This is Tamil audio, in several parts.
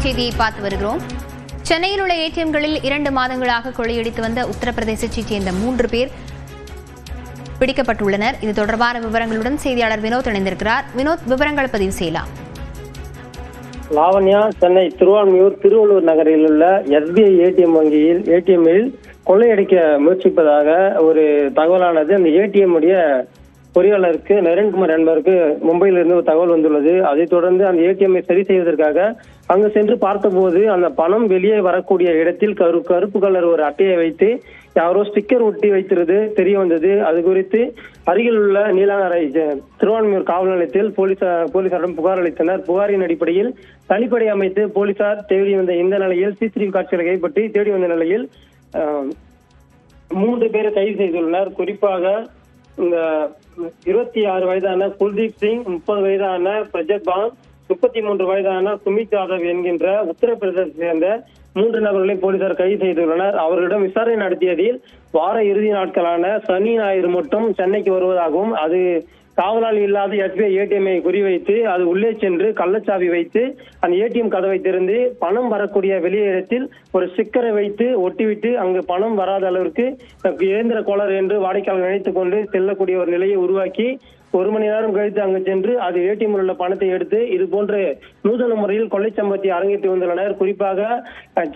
செய்தியை பார்த்து வருகிறோம். சென்னையில் உள்ள ஏடிஎம்களில் 2 மாதங்களாக கொள்ளையடித்து வந்த உத்தரப்பிரதேசத்தைச் சேர்ந்த 3 பேர் பிடிக்கப்பட்டுள்ளனர். இது தொடர்பான விவரங்களுடன் செய்தியாளர் வினோத் இணைந்திருக்கிறார். வினோத், விவரங்களை பதிவு செய்யலாம். லாவண்யா, சென்னை திருவள்ளூர் நகரில் உள்ள SBI ஏடிஎம் வங்கியில் ஏடிஎம்மில் கொள்ளையடிக்க முயற்சிப்பதாக ஒரு தகவலானது அந்த ஏடிஎம் உடைய பொறியாளருக்கு நரேன்குமார் என்பவருக்கு மும்பையிலிருந்து ஒரு தகவல் வந்துள்ளது. அதைத் தொடர்ந்து அந்த ஏடிஎம்ஐ சரி செய்வதற்காக அங்கு சென்று பார்த்தபோது அந்த பணம் வெளியே வரக்கூடிய இடத்தில் கருப்பு கலர் ஒரு அட்டையை வைத்து யாரோ ஸ்டிக்கர் ஒட்டி வைத்திருந்தது தெரிய வந்தது. அது குறித்து அருகில் உள்ள நீலாங்கரை திருவான்மியூர் காவல் நிலையத்தில் போலீசாரிடம் புகார் அளித்தனர். புகாரின் அடிப்படையில் தனிப்படை அமைத்து போலீசார் தேடி வந்த இந்த நிலையில் சிசிடிவி காட்சிகளை கைப்பற்றி தேடி வந்த நிலையில் 3 பேரை கைது செய்துள்ளனர். குறிப்பாக இந்த 26 வயதான குல்தீப் சிங், 30 வயதான பிரஜத் பான், 33 வயதான சுமித் யாதவ் என்கின்ற உத்தரப்பிரதேசத்தை சேர்ந்த 3 நபர்களை போலீசார் கைது செய்துள்ளனர். அவர்களிடம் விசாரணை நடத்தியதில் வார இறுதி நாட்களான சனி ஞாயிறு மட்டும் சென்னைக்கு வருவதாகவும் அது காவலாளி இல்லாத SBI ஏடிஎம்ஐ குறிவைத்து அது உள்ளே சென்று கள்ளச்சாவி வைத்து அந்த ஏடிஎம் கதவை திறந்து பணம் வரக்கூடிய வெளியே இடத்தில் ஒரு ஸ்டிக்கரை வைத்து ஒட்டிவிட்டு அங்கு பணம் வராத அளவிற்கு இயந்திர கோளாறு என்று வாடிக்கையாளர் நினைத்துக் கொண்டு செல்லக்கூடிய ஒரு நிலையை உருவாக்கி 1 மணி நேரம் கழித்து அங்கு சென்று அது ஏடிஎம் உள்ள பணத்தை எடுத்து இது போன்ற நூதன முறையில் கொள்ளை சம்பவத்தை அரங்கேற்றி வந்துள்ளனர். குறிப்பாக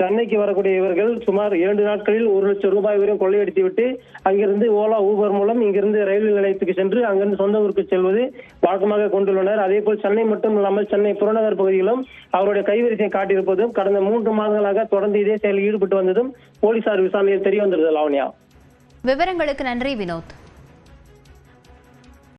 சென்னைக்கு வரக்கூடிய இவர்கள் சுமார் 2 நாட்களில் 1 லட்சம் ரூபாய் வரையும் கொள்ளையடித்து விட்டு அங்கிருந்து ஓலா ஊபர் மூலம் இங்கிருந்து ரயில்வே நிலையத்துக்கு சென்று அங்கிருந்து சொந்த ஊருக்கு செல்வது வழக்கமாக கொண்டுள்ளனர். அதே போல் சென்னை மட்டும் இல்லாமல் சென்னை புறநகர் பகுதியிலும் அவருடைய கைவரிசையை காட்டியிருப்பதும் கடந்த 3 மாதங்களாக தொடர்ந்து இதே செயலில் ஈடுபட்டு வந்ததும் போலீசார் விசாரணையில் தெரிய வந்தது. லாவண்யா, விவரங்களுக்கு நன்றி வினோத்.